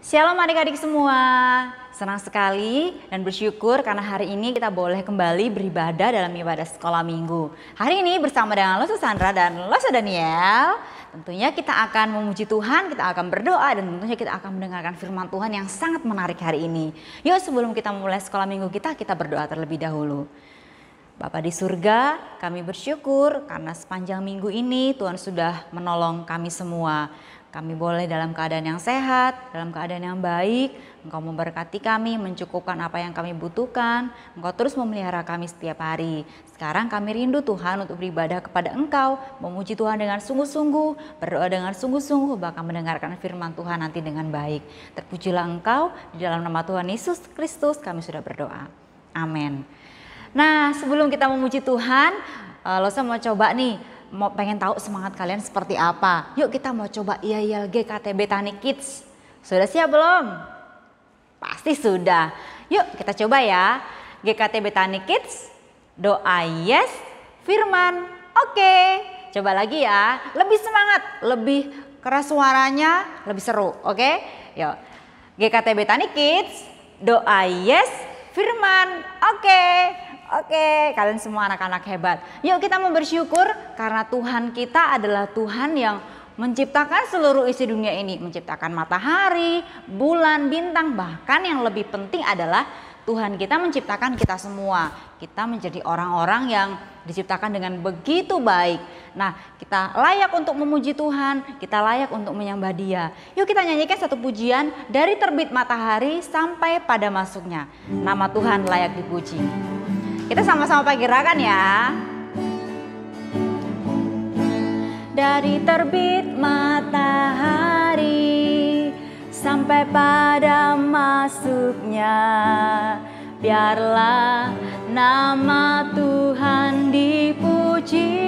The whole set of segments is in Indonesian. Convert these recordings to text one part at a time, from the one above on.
Shalom adik-adik semua, senang sekali dan bersyukur karena hari ini kita boleh kembali beribadah dalam ibadah sekolah minggu. Hari ini bersama dengan Losa Sandra dan Losa Daniel, tentunya kita akan memuji Tuhan, kita akan berdoa dan tentunya kita akan mendengarkan firman Tuhan yang sangat menarik hari ini. Yuk sebelum kita memulai sekolah minggu kita berdoa terlebih dahulu. Bapa di surga, kami bersyukur karena sepanjang minggu ini Tuhan sudah menolong kami semua. Kami boleh dalam keadaan yang sehat, dalam keadaan yang baik. Engkau memberkati kami, mencukupkan apa yang kami butuhkan. Engkau terus memelihara kami setiap hari. Sekarang kami rindu Tuhan untuk beribadah kepada Engkau, memuji Tuhan dengan sungguh-sungguh, berdoa dengan sungguh-sungguh, bahkan mendengarkan firman Tuhan nanti dengan baik. Terpujilah Engkau, di dalam nama Tuhan Yesus Kristus kami sudah berdoa. Amin. Nah, sebelum kita memuji Tuhan, Losa mau coba nih, pengen tahu semangat kalian seperti apa. Yuk kita mau coba IAIL GKT Bethany Kids. Sudah siap belum? Pasti sudah. Yuk kita coba ya. GKT Bethany Kids, doa yes, firman oke. Coba lagi ya, lebih semangat, lebih keras suaranya, lebih seru, oke? Yuk, GKT Bethany Kids, doa yes, firman oke. Oke, kalian semua anak-anak hebat. Yuk kita mau bersyukur karena Tuhan kita adalah Tuhan yang menciptakan seluruh isi dunia ini. Menciptakan matahari, bulan, bintang. Bahkan yang lebih penting adalah Tuhan kita menciptakan kita semua. Kita menjadi orang-orang yang diciptakan dengan begitu baik. Nah, kita layak untuk memuji Tuhan, kita layak untuk menyembah Dia. Yuk kita nyanyikan satu pujian dari terbit matahari sampai pada masuknya. Nama Tuhan layak dipuji. Kita sama-sama pergerakan ya. Dari terbit matahari sampai pada masuknya, biarlah nama Tuhan dipuji.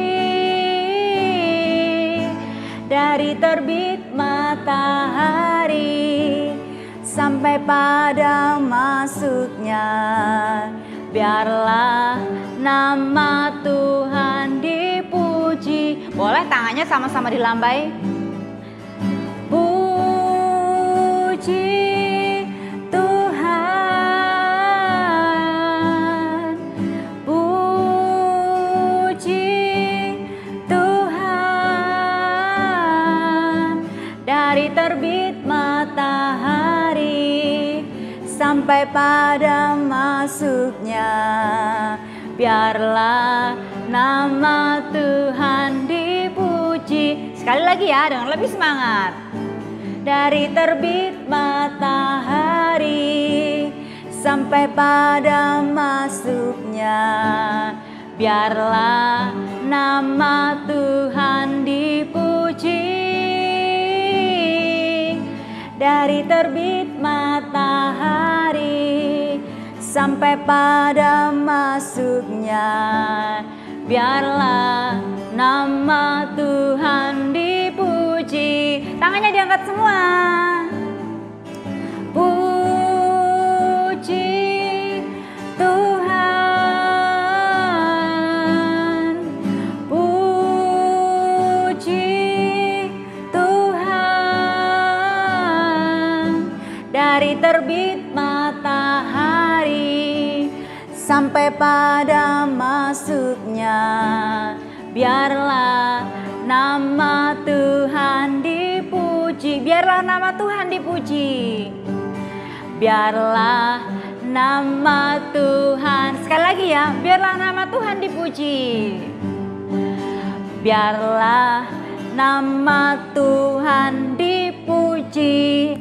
Dari terbit matahari sampai pada masuknya, biarlah nama Tuhan dipuji. Boleh tangannya sama-sama dilambai. Puji Tuhan, puji Tuhan. Dari terbit matahari sampai pada masuknya, biarlah nama Tuhan dipuji. Sekali lagi ya, dengan lebih semangat. Dari terbit matahari sampai pada masuknya, biarlah nama Tuhan dipuji. Dari terbit matahari sampai pada masuknya, biarlah nama Tuhan dipuji. Tangannya diangkat semua. Puji Tuhan, puji Tuhan. Dari terbit matahari sampai pada masuknya, biarlah nama Tuhan dipuji. Biarlah nama Tuhan dipuji. Biarlah nama Tuhan. Sekali lagi ya, biarlah nama Tuhan dipuji. Biarlah nama Tuhan dipuji.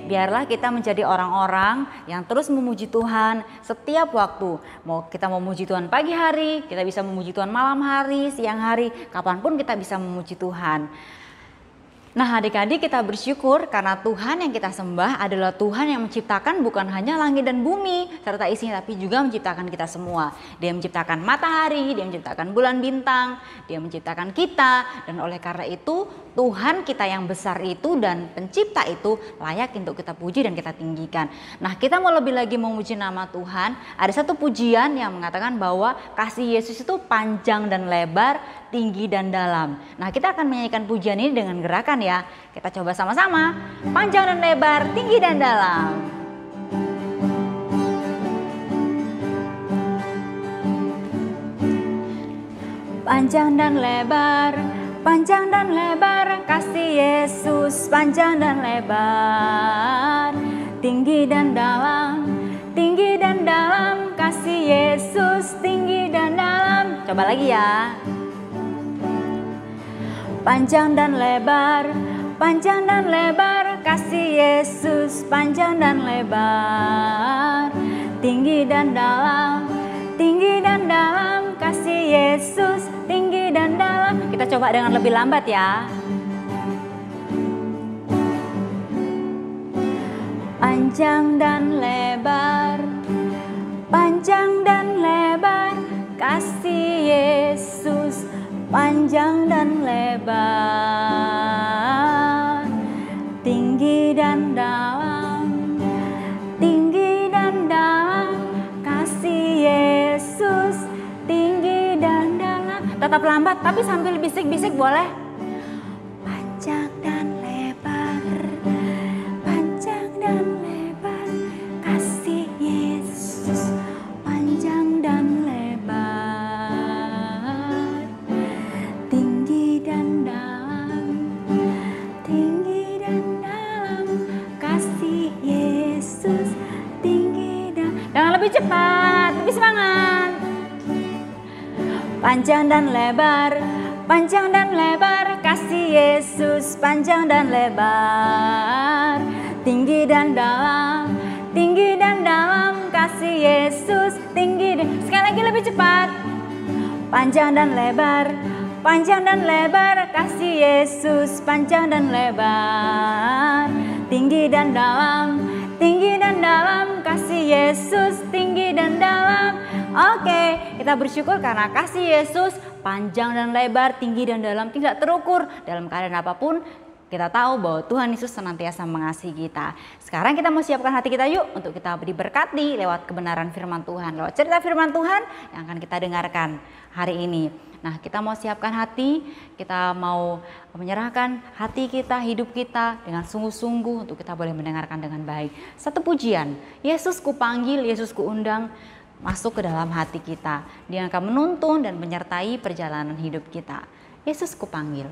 Biarlah kita menjadi orang-orang yang terus memuji Tuhan setiap waktu. Mau kita memuji Tuhan pagi hari, kita bisa memuji Tuhan malam hari, siang hari, kapanpun kita bisa memuji Tuhan. Nah adik-adik, kita bersyukur karena Tuhan yang kita sembah adalah Tuhan yang menciptakan bukan hanya langit dan bumi serta isinya, tapi juga menciptakan kita semua. Dia menciptakan matahari, dia menciptakan bulan bintang, dia menciptakan kita. Dan oleh karena itu Tuhan kita yang besar itu dan pencipta itu layak untuk kita puji dan kita tinggikan. Nah kita mau lebih lagi memuji nama Tuhan. Ada satu pujian yang mengatakan bahwa kasih Yesus itu panjang dan lebar, tinggi dan dalam. Nah, kita akan menyanyikan pujian ini dengan gerakan ya. Kita coba sama-sama. Panjang dan lebar, tinggi dan dalam. Panjang dan lebar, panjang dan lebar, kasih Yesus panjang dan lebar. Tinggi dan dalam, tinggi dan dalam, kasih Yesus tinggi dan dalam. Coba lagi ya. Panjang dan lebar, panjang dan lebar, kasih Yesus panjang dan lebar. Tinggi dan dalam, tinggi dan dalam, kasih Yesus tinggi dan dalam. Kita coba dengan lebih lambat ya. Panjang dan lebar, panjang dan lebar, kasih Yesus panjang dan lebar. Tinggi dan dalam, tinggi dan dalam, kasih Yesus tinggi dan dalam. Tetap lambat tapi sambil bisik-bisik boleh. Panjang dan lebar, panjang dan lebar, kasih Yesus panjang dan lebar. Tinggi dan dalam, tinggi dan dalam, kasih Yesus tinggi dan. Jangan lebih cepat, lebih semangat. Panjang dan lebar, panjang dan lebar, kasih Yesus panjang dan lebar. Tinggi dan dalam, tinggi dan dalam, kasih Yesus tinggi dan. Sekali lagi lebih cepat. Panjang dan lebar, panjang dan lebar, kasih Yesus panjang dan lebar. Tinggi dan dalam, tinggi dan dalam, kasih Yesus tinggi dan dalam. Oke, kita bersyukur karena kasih Yesus panjang dan lebar, tinggi dan dalam, tidak terukur. Dalam keadaan apapun, kita tahu bahwa Tuhan Yesus senantiasa mengasihi kita. Sekarang kita mau siapkan hati kita yuk untuk kita diberkati lewat kebenaran firman Tuhan, lewat cerita firman Tuhan yang akan kita dengarkan hari ini. Nah, kita mau siapkan hati, kita mau menyerahkan hati kita, hidup kita dengan sungguh-sungguh untuk kita boleh mendengarkan dengan baik. Satu pujian, Yesus kupanggil, Yesus kuundang, masuk ke dalam hati kita. Dia akan menuntun dan menyertai perjalanan hidup kita. Yesus kupanggil.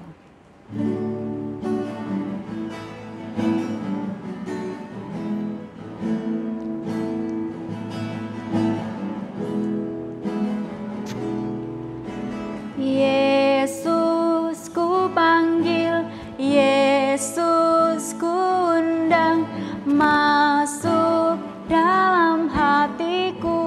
Yesus kupanggil, Yesus kuundang, masuk dalam hatiku.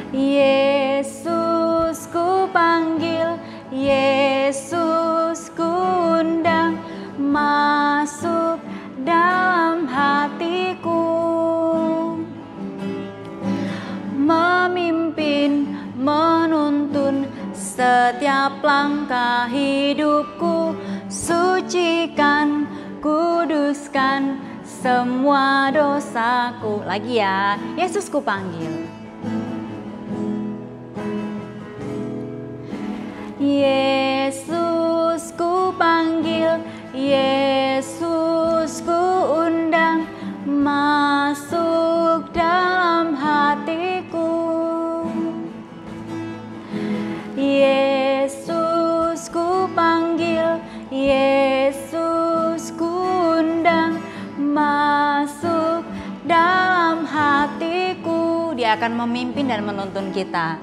Yesus kupanggil, Yesus kuundang, masuk dalam hatiku. Memimpin, menuntun setiap langkah hidupku, sucikan, kuduskan semua dosaku. Lagi ya, Yesus kupanggil. Yesus kupanggil, Yesus kuundang, masuk dalam hatiku. Yesus kupanggil, Yesus kuundang, masuk dalam hatiku. Dia akan memimpin dan menuntun kita.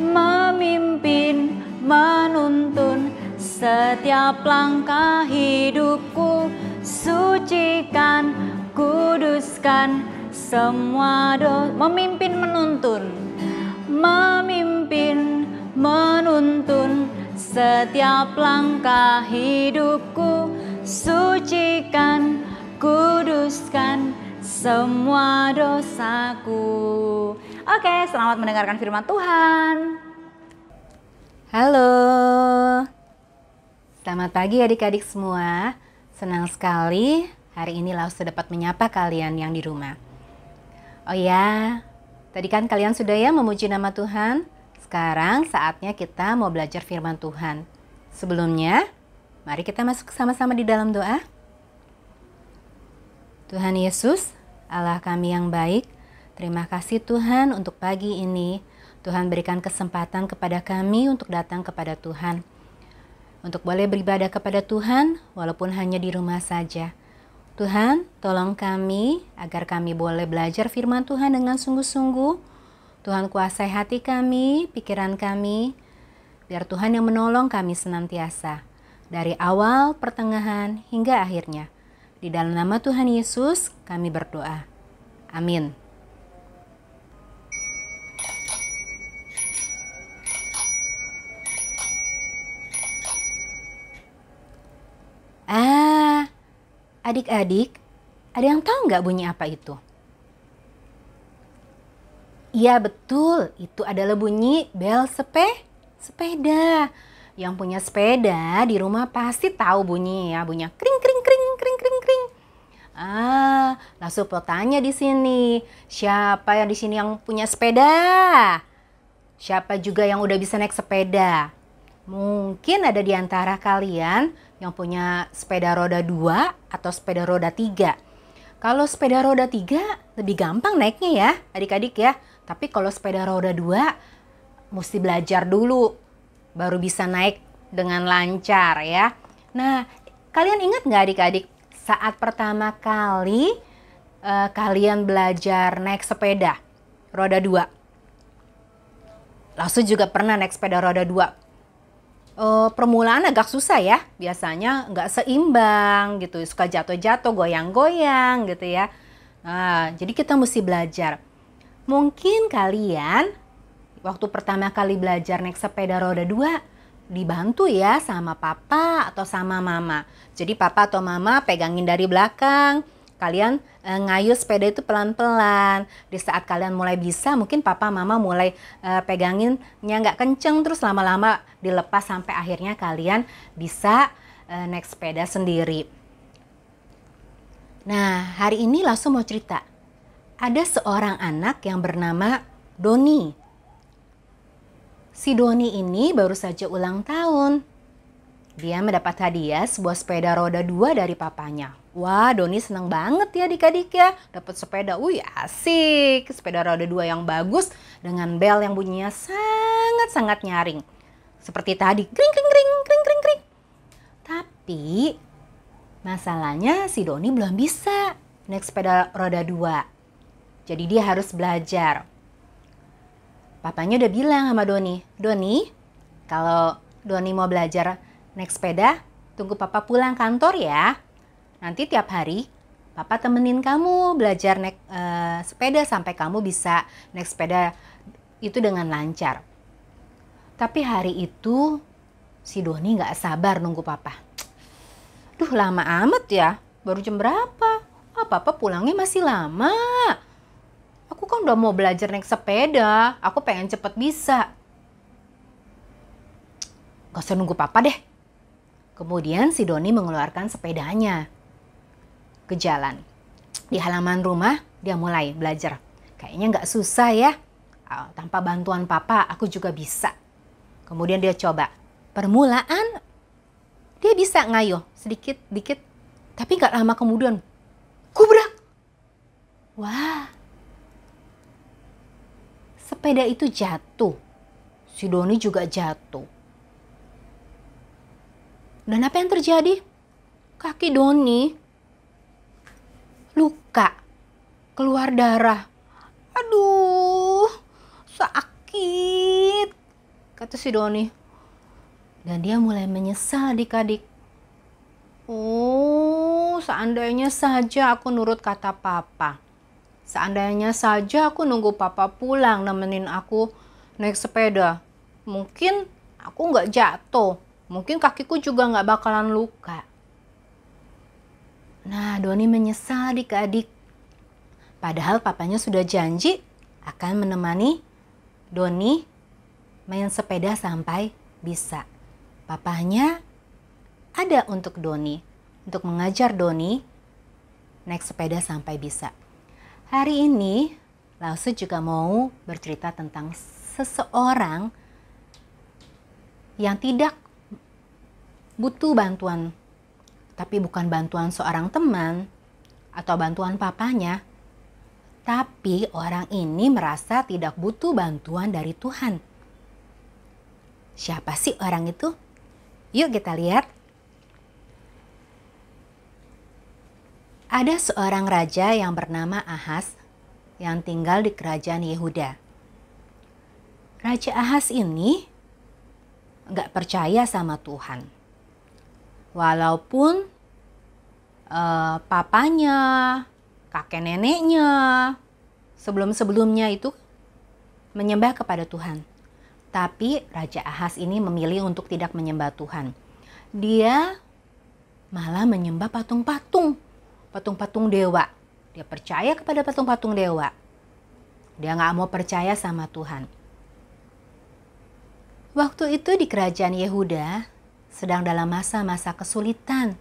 Memimpin, menuntun setiap langkah hidupku, sucikan, kuduskan semua dosa. Memimpin, menuntun, memimpin, menuntun setiap langkah hidupku, sucikan, kuduskan semua dosaku. Oke, selamat mendengarkan firman Tuhan. Halo, selamat pagi adik-adik semua. Senang sekali hari ini Lausa dapat menyapa kalian yang di rumah. Oh ya, tadi kan kalian sudah ya memuji nama Tuhan. Sekarang saatnya kita mau belajar firman Tuhan. Sebelumnya, mari kita masuk sama-sama di dalam doa. Tuhan Yesus, Allah kami yang baik, terima kasih Tuhan untuk pagi ini. Tuhan berikan kesempatan kepada kami untuk datang kepada Tuhan. Untuk boleh beribadah kepada Tuhan walaupun hanya di rumah saja. Tuhan, tolong kami agar kami boleh belajar firman Tuhan dengan sungguh-sungguh. Tuhan kuasai hati kami, pikiran kami, biar Tuhan yang menolong kami senantiasa. Dari awal, pertengahan, hingga akhirnya. Di dalam nama Tuhan Yesus kami berdoa. Amin. Adik-adik, ada yang tahu nggak bunyi apa itu? Iya betul, itu adalah bunyi bel sepeda. Yang punya sepeda di rumah pasti tahu bunyi ya, bunyinya kring kring kring kring kring kring. Langsung tanya di sini, siapa yang di sini yang punya sepeda? Siapa juga yang udah bisa naik sepeda? Mungkin ada di antara kalian yang punya sepeda roda 2 atau sepeda roda 3. Kalau sepeda roda 3 lebih gampang naiknya ya adik-adik ya. Tapi kalau sepeda roda 2 mesti belajar dulu baru bisa naik dengan lancar ya. Nah, kalian ingat nggak adik-adik saat pertama kali kalian belajar naik sepeda roda 2? Langsung juga pernah naik sepeda roda 2. Permulaan agak susah ya, biasanya nggak seimbang gitu, suka jatuh-jatuh, goyang-goyang gitu ya. Nah, jadi kita mesti belajar. Mungkin kalian waktu pertama kali belajar naik sepeda roda 2 dibantu ya sama papa atau sama mama. Jadi papa atau mama pegangin dari belakang, kalian ngayuh sepeda itu pelan-pelan. Di saat kalian mulai bisa, mungkin papa mama mulai peganginnya nggak kenceng, terus lama-lama dilepas sampai akhirnya kalian bisa naik sepeda sendiri. Nah, hari ini langsung mau cerita. Ada seorang anak yang bernama Doni. Si Doni ini baru saja ulang tahun. Dia mendapat hadiah sebuah sepeda roda 2 dari papanya. Wah, Doni senang banget ya adik-adik ya. Dapat sepeda, asik. Sepeda roda 2 yang bagus dengan bel yang bunyinya sangat-sangat nyaring. Seperti tadi, kring kring kring kring kring kring. Tapi masalahnya si Doni belum bisa naik sepeda roda 2. Jadi dia harus belajar. Papanya udah bilang sama Doni, Doni, kalau Doni mau belajar naik sepeda, tunggu papa pulang kantor ya. Nanti tiap hari papa temenin kamu belajar naik sepeda sampai kamu bisa naik sepeda itu dengan lancar. Tapi hari itu si Doni gak sabar nunggu papa. Duh, lama amat ya, baru jam berapa? Papa pulangnya masih lama. Aku kan udah mau belajar naik sepeda, aku pengen cepet bisa. Gak usah nunggu papa deh. Kemudian si Doni mengeluarkan sepedanya ke jalan. Di halaman rumah dia mulai belajar. Kayaknya gak susah ya. Tanpa bantuan papa aku juga bisa. Kemudian dia coba. Permulaan dia bisa ngayuh sedikit-dikit. Tapi gak lama kemudian gubrak. Wah. Sepeda itu jatuh. Si Doni juga jatuh. Dan apa yang terjadi? Kaki Doni luka, keluar darah. Aduh, sakit, kata si Doni. Dan dia mulai menyesal adik-adik. Oh, seandainya saja aku nurut kata papa. Seandainya saja aku nunggu papa pulang nemenin aku naik sepeda. Mungkin aku nggak jatuh. Mungkin kakiku juga nggak bakalan luka. Nah, Doni menyesal adik-adik. Padahal papanya sudah janji akan menemani Doni main sepeda sampai bisa. Papanya ada untuk Doni, untuk mengajar Doni naik sepeda sampai bisa. Hari ini, Lause juga mau bercerita tentang seseorang yang tidak butuh bantuan, tapi bukan bantuan seorang teman atau bantuan papanya, tapi orang ini merasa tidak butuh bantuan dari Tuhan. Siapa sih orang itu? Yuk kita lihat. Ada seorang raja yang bernama Ahaz yang tinggal di kerajaan Yehuda. Raja Ahaz ini nggak percaya sama Tuhan. Walaupun papanya, kakek neneknya, sebelum-sebelumnya itu menyembah kepada Tuhan. Tapi Raja Ahaz ini memilih untuk tidak menyembah Tuhan. Dia malah menyembah patung-patung dewa. Dia percaya kepada patung-patung dewa. Dia nggak mau percaya sama Tuhan. Waktu itu di kerajaan Yehuda sedang dalam masa-masa kesulitan.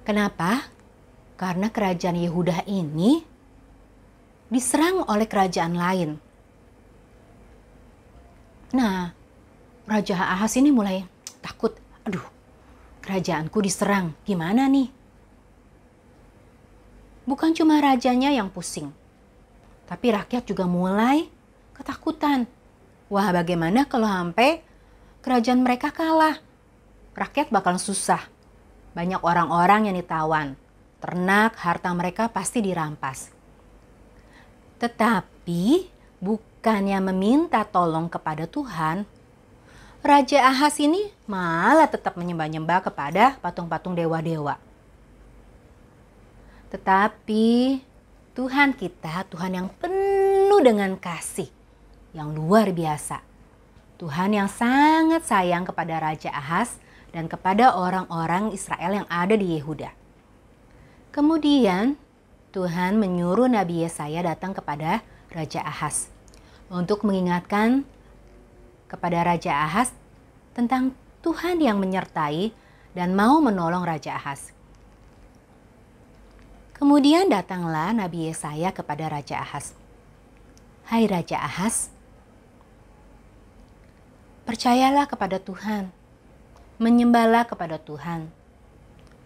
Kenapa? Karena kerajaan Yehuda ini diserang oleh kerajaan lain. Nah, Raja Ahaz ini mulai takut. Aduh, kerajaanku diserang. Gimana nih? Bukan cuma rajanya yang pusing, tapi rakyat juga mulai ketakutan. Wah, bagaimana kalau sampai kerajaan mereka kalah? Rakyat bakal susah. Banyak orang-orang yang ditawan. Ternak, harta mereka pasti dirampas. Tetapi bukannya meminta tolong kepada Tuhan, Raja Ahaz ini malah tetap menyembah-nyembah kepada patung-patung dewa-dewa. Tetapi Tuhan kita, Tuhan yang penuh dengan kasih, yang luar biasa. Tuhan yang sangat sayang kepada Raja Ahaz dan kepada orang-orang Israel yang ada di Yehuda. Kemudian Tuhan menyuruh Nabi Yesaya datang kepada Raja Ahaz untuk mengingatkan kepada Raja Ahaz tentang Tuhan yang menyertai dan mau menolong Raja Ahaz. Kemudian datanglah Nabi Yesaya kepada Raja Ahaz. Hai Raja Ahaz, percayalah kepada Tuhan, menyembahlah kepada Tuhan.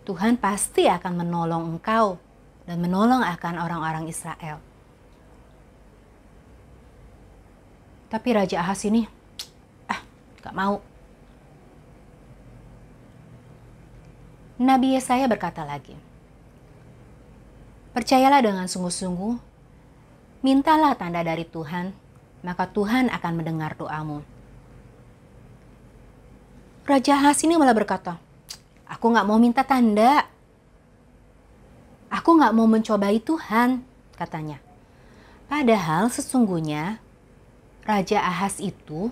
Tuhan pasti akan menolong engkau dan menolong akan orang-orang Israel. Tapi Raja Ahaz ini, gak mau. Nabi Yesaya berkata lagi, percayalah dengan sungguh-sungguh, mintalah tanda dari Tuhan, maka Tuhan akan mendengar doamu. Raja Ahaz ini malah berkata, aku gak mau minta tanda. Aku gak mau mencobai Tuhan, katanya. Padahal sesungguhnya Raja Ahaz itu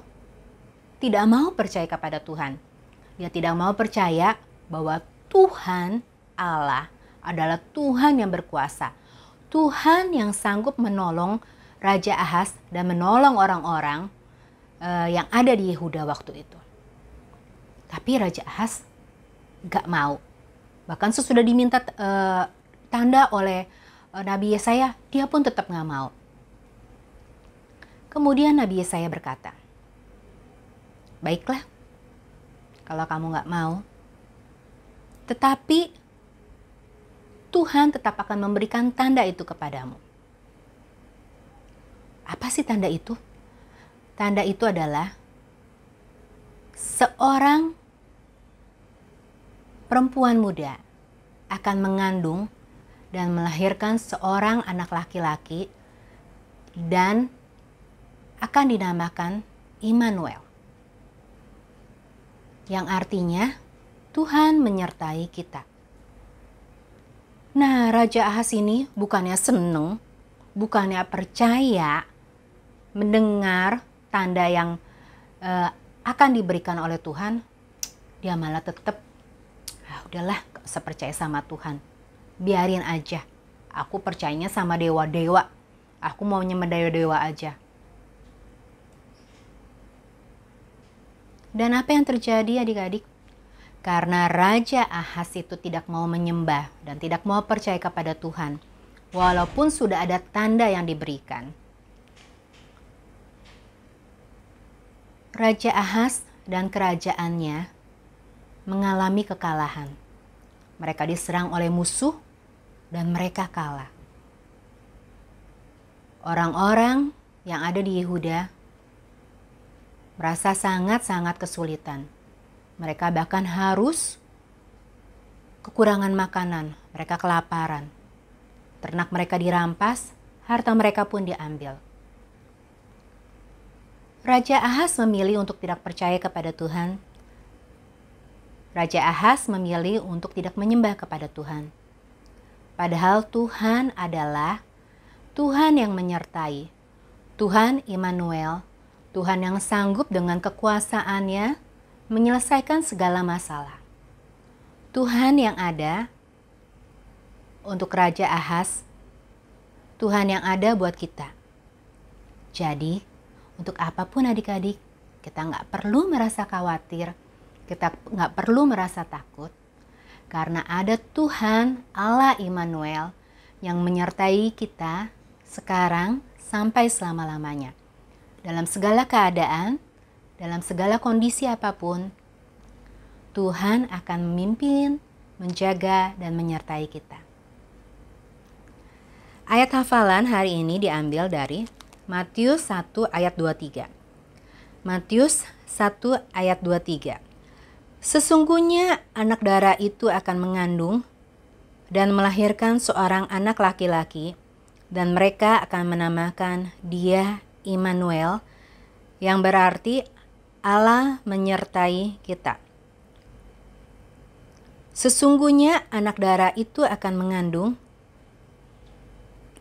tidak mau percaya kepada Tuhan. Dia tidak mau percaya bahwa Tuhan Allah adalah Tuhan yang berkuasa. Tuhan yang sanggup menolong Raja Ahaz dan menolong orang-orang yang ada di Yehuda waktu itu. Tapi Raja Ahaz gak mau. Bahkan sesudah diminta tanda oleh Nabi Yesaya, dia pun tetap gak mau. Kemudian Nabi Yesaya berkata, baiklah kalau kamu gak mau. Tetapi Tuhan tetap akan memberikan tanda itu kepadamu. Apa sih tanda itu? Tanda itu adalah seorang perempuan muda akan mengandung dan melahirkan seorang anak laki-laki dan akan dinamakan Immanuel. Yang artinya Tuhan menyertai kita. Nah, Raja Ahaz ini bukannya seneng, bukannya percaya mendengar tanda yang akan diberikan oleh Tuhan, dia malah tetap, udahlah, gak usah percaya sama Tuhan. Biarin aja, aku percayanya sama dewa-dewa. Aku mau nyembah dewa-dewa aja. Dan apa yang terjadi adik-adik? Karena Raja Ahaz itu tidak mau menyembah dan tidak mau percaya kepada Tuhan, walaupun sudah ada tanda yang diberikan. Raja Ahaz dan kerajaannya mengalami kekalahan. Mereka diserang oleh musuh dan mereka kalah. Orang-orang yang ada di Yehuda merasa sangat-sangat kesulitan. Mereka bahkan harus kekurangan makanan, mereka kelaparan. Ternak mereka dirampas, harta mereka pun diambil. Raja Ahaz memilih untuk tidak percaya kepada Tuhan. Raja Ahaz memilih untuk tidak menyembah kepada Tuhan. Padahal Tuhan adalah Tuhan yang menyertai, Tuhan Immanuel, Tuhan yang sanggup dengan kekuasaannya menyelesaikan segala masalah. Tuhan yang ada untuk Raja Ahaz, Tuhan yang ada buat kita. Jadi, untuk apapun adik-adik, kita nggak perlu merasa khawatir, kita nggak perlu merasa takut, karena ada Tuhan Allah Immanuel yang menyertai kita sekarang sampai selama-lamanya. Dalam segala keadaan, dalam segala kondisi apapun, Tuhan akan memimpin, menjaga, dan menyertai kita. Ayat hafalan hari ini diambil dari Matius 1 ayat 23. Matius 1 ayat 23. Sesungguhnya anak darah itu akan mengandung dan melahirkan seorang anak laki-laki, dan mereka akan menamakan dia Immanuel, yang berarti Allah menyertai kita. Sesungguhnya anak darah itu akan mengandung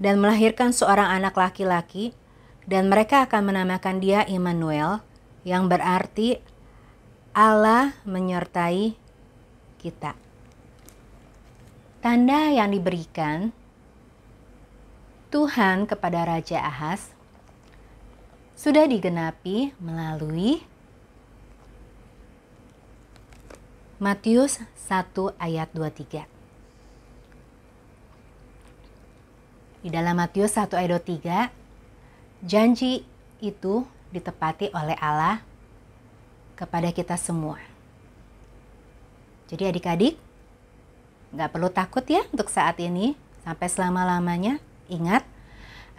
dan melahirkan seorang anak laki-laki, dan mereka akan menamakan dia Immanuel, yang berarti Allah menyertai kita. Tanda yang diberikan Tuhan kepada Raja Ahaz sudah digenapi melalui Matius 1 ayat 23. Di dalam Matius 1 ayat 23, janji itu ditepati oleh Allah kepada kita semua. Jadi adik-adik, gak perlu takut ya untuk saat ini, sampai selama-lamanya. Ingat,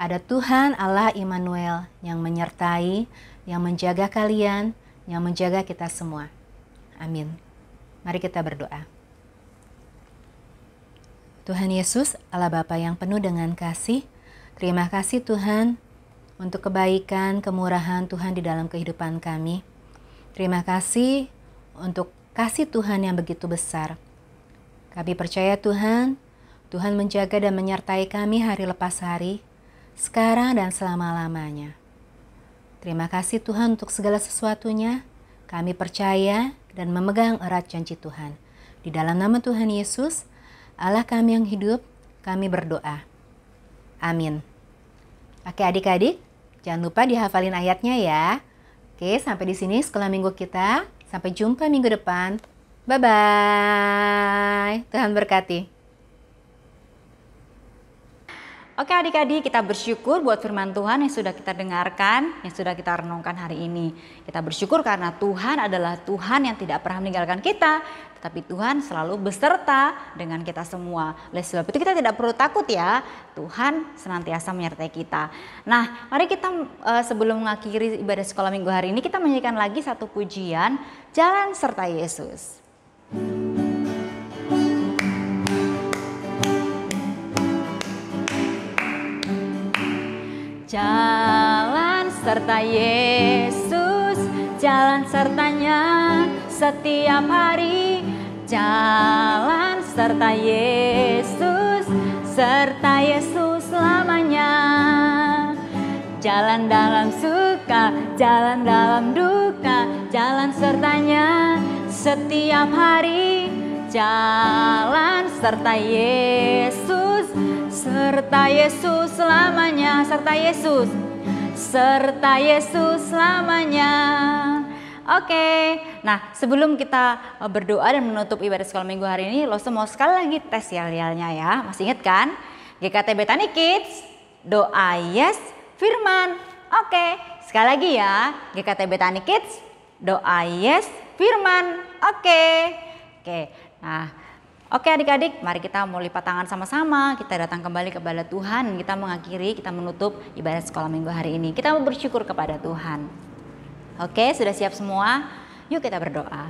ada Tuhan Allah Immanuel yang menyertai, yang menjaga kalian, yang menjaga kita semua. Amin. Mari kita berdoa. Tuhan Yesus, Allah Bapa yang penuh dengan kasih, terima kasih Tuhan untuk kebaikan, kemurahan Tuhan di dalam kehidupan kami. Terima kasih untuk kasih Tuhan yang begitu besar. Kami percaya Tuhan, Tuhan menjaga dan menyertai kami hari lepas hari, sekarang dan selama-lamanya. Terima kasih Tuhan untuk segala sesuatunya. Kami percaya dan memegang erat janji Tuhan. Di dalam nama Tuhan Yesus, Allah kami yang hidup, kami berdoa. Amin. Oke adik-adik, jangan lupa dihafalin ayatnya ya. Oke, sampai di sini sekolah minggu kita. Sampai jumpa minggu depan. Bye-bye. Tuhan berkati. Oke adik-adik, kita bersyukur buat firman Tuhan yang sudah kita dengarkan, yang sudah kita renungkan hari ini. Kita bersyukur karena Tuhan adalah Tuhan yang tidak pernah meninggalkan kita, tetapi Tuhan selalu beserta dengan kita semua. Oleh sebab itu kita tidak perlu takut ya, Tuhan senantiasa menyertai kita. Nah, mari kita sebelum mengakhiri ibadah sekolah minggu hari ini, kita menyanyikan lagi satu pujian, Jalan Serta Yesus. Jalan serta Yesus, jalan sertanya setiap hari. Jalan serta Yesus selamanya. Jalan dalam suka, jalan dalam duka, jalan sertanya setiap hari. Jalan serta Yesus selamanya, serta Yesus selamanya. Oke, nah sebelum kita berdoa dan menutup ibadah sekolah minggu hari ini, lo semua sekali lagi tes yel-yelnya ya. Masih ingat kan? GKTB Tani Kids, doa yes, firman. Oke, sekali lagi ya. GKTB Tani Kids, doa yes, firman oke. Oke, nah oke adik-adik, mari kita mau lipat tangan sama-sama. Kita datang kembali kepada Tuhan. Kita mengakhiri, kita menutup ibadah sekolah minggu hari ini. Kita mau bersyukur kepada Tuhan. Oke, sudah siap semua? Yuk kita berdoa.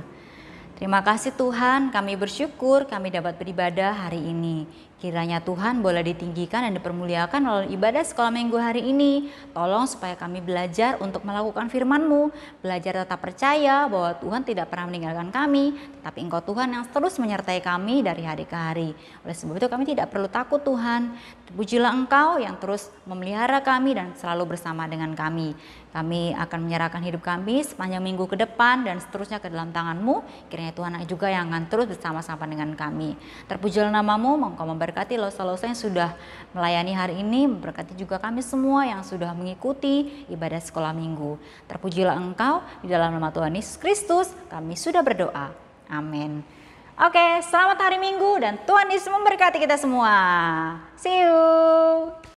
Terima kasih Tuhan, kami bersyukur kami dapat beribadah hari ini. Kiranya Tuhan boleh ditinggikan dan dipermuliakan melalui ibadah sekolah minggu hari ini. Tolong supaya kami belajar untuk melakukan firman-Mu, belajar tetap percaya bahwa Tuhan tidak pernah meninggalkan kami, tetapi Engkau Tuhan yang terus menyertai kami dari hari ke hari. Oleh sebab itu kami tidak perlu takut Tuhan. Pujilah Engkau yang terus memelihara kami dan selalu bersama dengan kami. Kami akan menyerahkan hidup kami sepanjang minggu ke depan dan seterusnya ke dalam tangan-Mu. Kiranya Tuhan juga yang akan terus bersama-sama dengan kami. Terpujilah nama-Mu, Engkau memberkati losa-losa yang sudah melayani hari ini. Memberkati juga kami semua yang sudah mengikuti ibadah sekolah minggu. Terpujilah Engkau, di dalam nama Tuhan Yesus Kristus kami sudah berdoa. Amin. Oke, selamat hari Minggu dan Tuhan Yesus memberkati kita semua. See you.